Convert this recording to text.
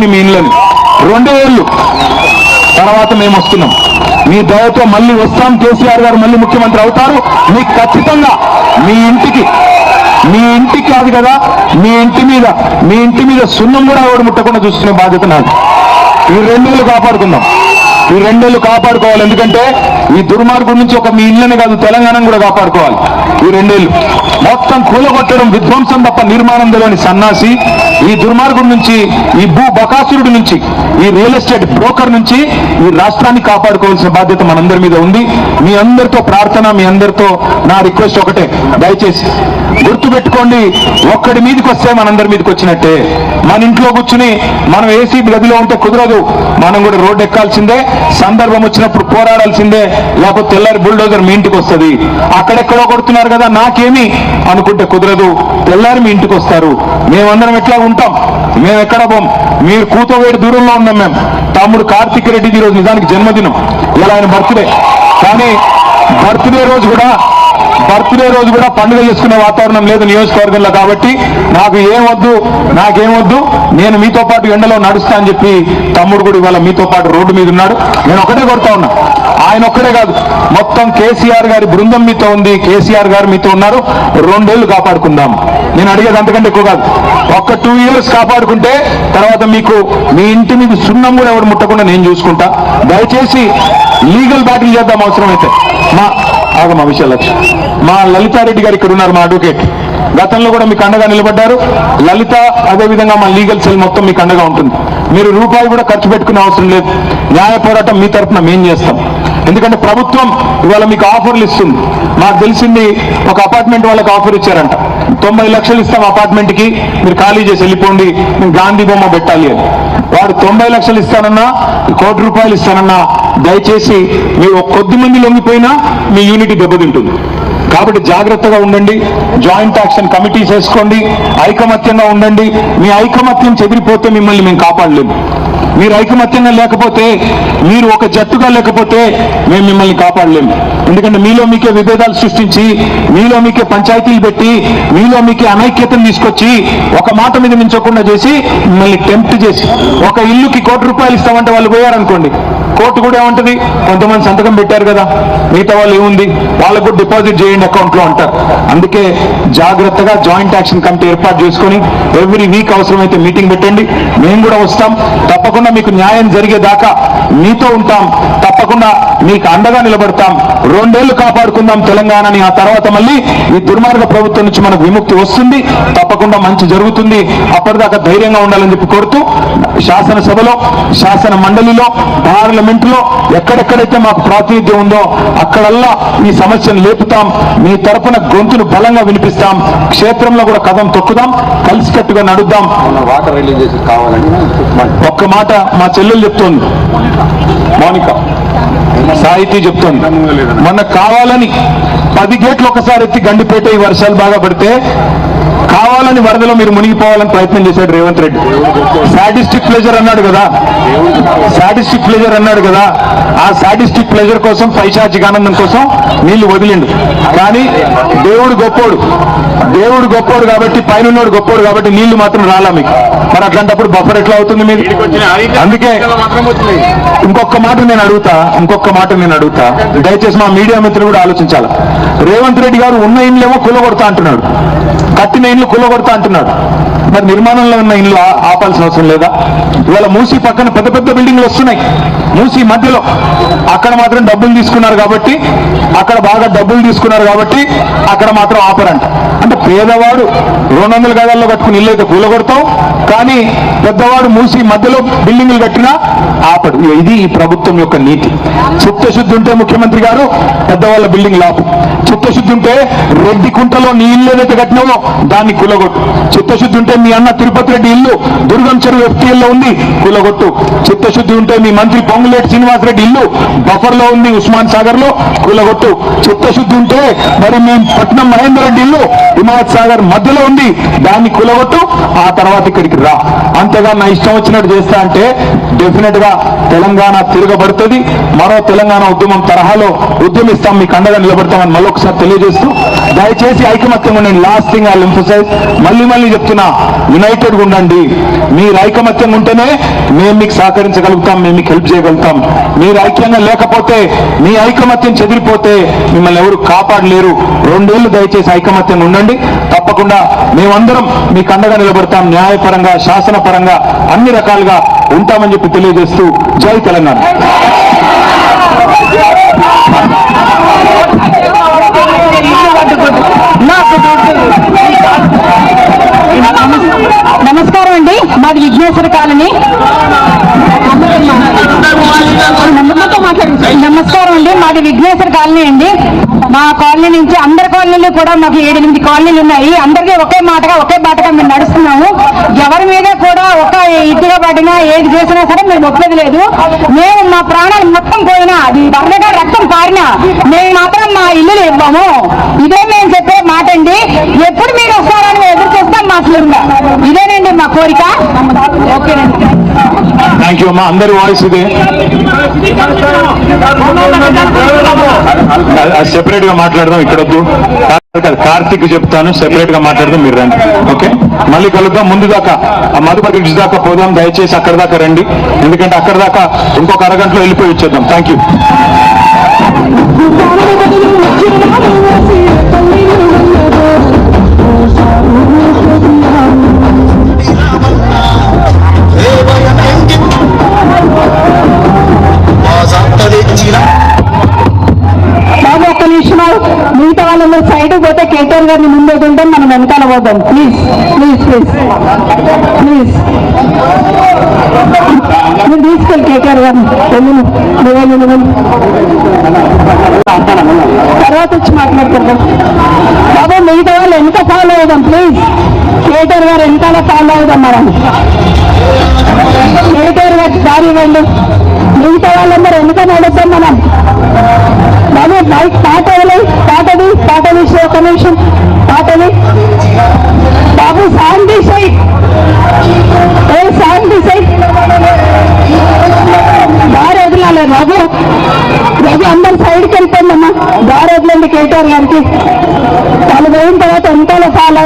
ఉంది మీ ఇళ్ళని. 2 ఏళ్ళు తర్వాత మేము వస్తున్నాం. మీ దయతో మళ్ళీ వస్తాం. కేసీఆర్ గారు మళ్ళీ ముఖ్యమంత్రి అవుతారు. మీకు ఖచ్చితంగా మీ ఇంటికి కాదు కదా, మీ ఇంటి మీద సున్నం కూడా ఎవడు ముట్టకుండా చూసుకునే బాధ్యత నాది. ఈ 2 ఏళ్ళు కాపాడుకుందాం. ఈ 2 ఏళ్ళు కాపాడుకోవాలి. ఎందుకంటే ఈ దుర్మార్గం నుంచి ఒక మీ ఇళ్ళని కాదు తెలంగాణను కూడా కాపాడుకోవాలి. ఈ 2 ఏళ్ళు మొత్తం కూలగొట్టడం, విధ్వంసం తప్ప నిర్మాణం తెలియని సన్నాసి ఈ దుర్మార్గం నుంచి, ఈ భూ బకాసురుడి నుంచి, ఈ రియల్ ఎస్టేట్ బ్రోకర్ నుంచి ఈ రాష్ట్రాన్ని కాపాడుకోవాల్సిన బాధ్యత మనందరి మీద ఉంది. మీ అందరితో ప్రార్థన, మీ అందరితో నా రిక్వెస్ట్ ఒకటే, దయచేసి గుర్తుపెట్టుకోండి, ఒక్కడి మీదకి వస్తే మనందరి మీదకి వచ్చినట్టే. మన ఇంట్లో కూర్చుని మనం ఏసీ గదిలో ఉంటే కుదరదు. మనం కూడా రోడ్డు ఎక్కాల్సిందే, సందర్భం వచ్చినప్పుడు పోరాడాల్సిందే. లేకపోతే తెల్లారి బుల్డోజర్ మీ ఇంటికి వస్తుంది. అక్కడెక్కడో కొడుతున్నారు కదా నాకేమి అనుకుంటే కుదరదు. తెల్లారి మీ ఇంటికి వస్తారు. మేమందరం ఎట్లా ఉంటాం, మేము ఎక్కడ పోం. మీరు కూతవేడి దూరంలో ఉన్నాం. మేము తమ్ముడు కార్తిక్ రెడ్డిది ఈరోజు నిజానికి జన్మదినం, ఇలా ఆయన బర్త్డే. కానీ బర్త్డే రోజు కూడా పండుగ చేసుకునే వాతావరణం లేదు నియోజకవర్గంలో. కాబట్టి నాకేం వద్దు, నేను మీతో పాటు ఎండలో నడుస్తా అని చెప్పి తమ్ముడు కూడా ఇవాళ మీతో పాటు రోడ్డు మీద ఉన్నాడు. నేను ఒకటే కొడతా ఉన్నా, ఆయన ఒక్కడే కాదు, మొత్తం కేసీఆర్ గారి బృందం మీతో ఉంది, కేసీఆర్ గారు మీతో ఉన్నారు. 2 ఏళ్ళు కాపాడుకుందాం. నేను అడిగేది అంతకంటే ఎక్కువ కాదు. ఒక్క 2 ఇయర్స్ కాపాడుకుంటే తర్వాత మీకు మీ ఇంటి మీద సున్నం కూడా ఎవరు ముట్టకుండా నేను చూసుకుంటా. దయచేసి లీగల్ బ్యాటిల్ చేద్దాం అవసరమైతే. మా విషయలక్ష్మి, మా లలితారెడ్డి గారు ఇక్కడ ఉన్నారు, మా అడ్వకేట్. గతంలో కూడా మీకు అండగా నిలబడ్డారు. లలిత అదేవిధంగా మా లీగల్ సెల్ మొత్తం మీకు అండగా ఉంటుంది. మీరు రూపాయి కూడా ఖర్చు పెట్టుకునే అవసరం లేదు. న్యాయ పోరాటం మీ తరఫున మేం చేస్తాం. ఎందుకంటే ప్రభుత్వం ఇవాళ మీకు ఆఫర్లు ఇస్తుంది. మాకు తెలిసింది ఒక అపార్ట్మెంట్ వాళ్ళకి ఆఫర్ ఇచ్చారంట, 90 లక్షలు ఇస్తాం అపార్ట్మెంట్కి, మీరు ఖాళీ చేసి వెళ్ళిపోండి, మేము గాంధీ బొమ్మ పెట్టాలి అని. వాడు 90 లక్షలు ఇస్తానన్నా, 1 కోటి రూపాయలు ఇస్తానన్నా, దయచేసి మీరు కొద్ది మంది లొంగిపోయినా మీ యూనిటీ దెబ్బతింటుంది. కాబట్టి జాగ్రత్తగా ఉండండి. జాయింట్ యాక్షన్ కమిటీస్ వేసుకోండి, ఐకమత్యంగా ఉండండి. మీ ఐకమత్యం చెదిరిపోతే మిమ్మల్ని మేము కాపాడలేము. మీరు ఐకమత్యంగా లేకపోతే, మీరు ఒక జట్టుగా లేకపోతే మేము మిమ్మల్ని కాపాడలేము. ఎందుకంటే మీలో మీకే విభేదాలు సృష్టించి, మీలో మీకే పంచాయతీలు పెట్టి, మీలో మీకే అనైక్యతను తీసుకొచ్చి, ఒక మాట మీద మించకుండా చేసి, మిమ్మల్ని టెంప్ట్ చేసి, ఒక ఇల్లుకి 1 కోటి రూపాయలు ఇస్తామంటే వాళ్ళు పోయారనుకోండి, కోర్టు కూడా ఏమంటది, కొంతమంది సంతకం పెట్టారు కదా, మిగతా వాళ్ళు ఏముంది, వాళ్ళకు కూడా డిపాజిట్ చేయండి అకౌంట్లో అంటారు. అందుకే జాగ్రత్తగా జాయింట్ యాక్షన్ కమిటీ ఏర్పాటు చేసుకొని ఎవ్రీ వీక్ అవసరమైతే మీటింగ్ పెట్టండి. మేము కూడా వస్తాం. తప్పకుండా మీకు న్యాయం జరిగేదాకా మీతో ఉంటాం. తప్పకుండా మీకు అండగా నిలబడతాం. 2 ఏళ్ళు కాపాడుకుందాం తెలంగాణని. ఆ తర్వాత మళ్ళీ ఈ దుర్మార్గ ప్రభుత్వం నుంచి మనకు విముక్తి వస్తుంది. తప్పకుండా మంచి జరుగుతుంది. అప్పటిదాకా ధైర్యంగా ఉండాలని చెప్పి కోరుతూ, శాసనసభలో, శాసన మండలిలో, పార్లమెంటులో ఎక్కడెక్కడైతే మాకు ప్రాతినిధ్యం ఉందో అక్కడల్లా ఈ సమస్యను లేపుతాం. మీ తరపున గొంతును బలంగా వినిపిస్తాం. క్షేత్రంలో కూడా కదం తొక్కుదాం. కలిసికట్టుగా నడుద్దాం. వాటర్ రిలీజ్ చేసి కావాలని ఒక్క మాట మా చెల్లెలు చెప్తోంది, మౌనిక సాహితీ చెప్తోంది, మొన్న కావాలని 10 గేట్లు ఒకసారి ఎత్తి గండిపేట ఈ వర్షాలు బాగా పడితే కావాలని వరదలో మీరు మునిగిపోవాలని ప్రయత్నం చేశాడు రేవంత్ రెడ్డి. సాడిస్టిక్ ప్లెజర్ అన్నాడు కదా, ఆ సాడిస్టిక్ ప్లెజర్ కోసం, పైశాచిక ఆనందం కోసం నీళ్లు వదిలిండు. కానీ దేవుడు గొప్పోడు కాబట్టి, పైనున్నోడు గొప్పోడు కాబట్టి నీళ్లు మాత్రం రాలా మీకు. మరి అట్లాంటప్పుడు బఫర్ ఎట్లా అవుతుంది మీరు? అందుకే ఇంకొక మాట నేను అడుగుతా, దయచేసి మా మీడియా మిత్రులు కూడా ఆలోచించాలి. రేవంత్ రెడ్డి గారు ఉన్న ఇండ్లేమో కూలగొడతా అంటున్నాడు, కట్టిన ఇండ్లు కూలగొడతా అంటున్నాడు. మరి నిర్మాణంలో ఉన్న ఇండ్లు ఆపాల్సిన అవసరం లేదా? ఇవాళ మూసీ పక్కన పెద్ద పెద్ద బిల్డింగ్లు వస్తున్నాయి. మూసీ మధ్యలో అక్కడ మాత్రం డబ్బులు తీసుకున్నారు కాబట్టి, అక్కడ మాత్రం ఆపరంట. అంటే పేదవాడు 200 గదాల్లో కట్టుకుని ఇల్లు అయితే కూలగొడతాం, కానీ పెద్దవాడు మూసీ మధ్యలో బిల్డింగ్లు కట్టినా ఆపడు. ఇది ఈ ప్రభుత్వం యొక్క నీతి. చిత్తశుద్ధి ఉంటే ముఖ్యమంత్రి గారు పెద్దవాళ్ళ బిల్డింగ్ లాపు, చిత్తశుద్ధి ఉంటే రెడ్డి కుంటలో నీ ఇల్లు ఏదైతే కట్టినావో దాన్ని కూలగొట్టు, చిత్తశుద్ధి ఉంటే మీ అన్న తిరుపతి రెడ్డి ఇల్లు దుర్గం చెరువు ఎఫ్టీఎల్లో ఉంది కూలగొట్టు, చిత్తశుద్ధి ఉంటే మీ మంత్రి పొంగులేటి శ్రీనివాసరెడ్డి ఇల్లు బఫర్ లో ఉంది ఉస్మాన్ సాగర్ లో కూలగొట్టు, చిత్తశుద్ధి ఉంటే మరి మీ పట్నం మహేందర్ రెడ్డి ఇల్లు హిమాయత్ సాగర్ మధ్యలో ఉంది దాన్ని కూలగొట్టు, ఆ తర్వాత ఇక్కడికి రా. అంతేగా నా ఇష్టం వచ్చినట్టు చేస్తా అంటే డెఫినెట్ గా తెలంగాణ తిరగబడుతుంది. మరో తెలంగాణ ఉద్యమం తరహాలో ఉద్యమిస్తాం, మీకు అండగా నిలబడతామని మళ్ళొకసారి తెలియజేస్తూ దయచేసి ఐకమత్యంగా ఉండండి. లాస్ట్ థింగ్ ఐ ఎంఫసైజ్, మళ్ళీ చెప్తున్నా, యునైటెడ్ గా ఉండండి. మీరు ఐకమత్యంగా ఉంటేనే మేము మీకు సహకరించగలుగుతాం, మేము మీకు హెల్ప్ చేయగలుగుతాం. మీరు ఐక్యంగా లేకపోతే, మీ ఐకమత్యం చెదిరిపోతే మిమ్మల్ని ఎవరు కాపాడలేరు. 2 ఏళ్లు దయచేసి ఐకమత్యంగా ఉండండి. తప్పకుండా మేమందరం మీకు అండగా నిలబడతాం. న్యాయపరంగా, శాసనపరంగా అన్ని రకాలుగా ఉంటామని చెప్పి తెలియజేస్తూ జై తెలంగాణ. నమస్కారం అండి, మాది విఘ్నేశ్వర కాలనీ. నమస్కారం అండి, మాది విఘ్నేశ్వర కాలనీ అండి. మా కాలనీ నుంచి అందరి కాలనీలు కూడా మాకు 7-8 కాలనీలు ఉన్నాయి. అందరికీ ఒకే బాటగా మేము నడుస్తున్నాము. ఎవరి మీద కూడా ఒక ఇటుగా పడినా ఏది చేసినా సరే మేము ఒప్పేది లేదు. మేము మా ప్రాణాలు మొత్తం పోయినా, అది బర్రెగా రక్తం పారినా మేము మాత్రం మా ఇల్లులు ఇవ్వము. ఇదే మేము చెప్పే మాట అండి. ఎప్పుడు మీరు వస్తారని మేము ఎదురు చూస్తాం. మా అసలుగా ఇదేనండి మా కోరిక. ఓకేనండి, థ్యాంక్ యూ అమ్మా. అందరి వాయిస్ ఇదే. సెపరేట్ గా మాట్లాడదాం, ఇక్కడ వద్దు. కార్తీక్ చెప్తాను, సెపరేట్ గా మాట్లాడదాం, మీరు రండి. ఓకే, మళ్ళీ కలుద్దాం. ముందు దాకా ఆ మధుపతి బ్రిడ్జ్ దాకా పోదాం. దయచేసి అక్కడ దాకా రండి, ఎందుకంటే అక్కడ దాకా ఇంకొక అరగంటలో వెళ్ళిపోయి వచ్చేద్దాం. Thank you. బాబు ఒక్క నిమిషం, మిగతా వాళ్ళందరూ సైడ్ పోతే కేటీఆర్ గారిని ముందు వదులుతాం, మనం వెనకాల పోదాం. ప్లీజ్ ప్లీజ్ ప్లీజ్ ప్లీజ్, మీరు తీసుకెళ్ళి కేటీఆర్ గారిని తర్వాత వచ్చి మాట్లాడుకుందాం. బాబు మిగతా వాళ్ళు వెనక ఫాలో అవుదాం ప్లీజ్. కేటీఆర్ గారు వెనకాల ఫాలో అవుదాం. మనం కేటీఆర్ గారికి దారి ఇవ్వండి. మిగతా వాళ్ళందరూ వెనక నడుద్దాం మనం. బాబు బైక్ పాటది ఒక నిమిషం పాటది. బాబు శాంతి సైడ్, శాంతి సైడ్ దారి వదిలాలి. బాబు అందరు సైడ్కి వెళ్ళిపోయిందమ్మా, దారి వదిలేండి కేటీఆర్ గారికి. వాళ్ళు పోయిన తర్వాత వెనకాల ఫాలో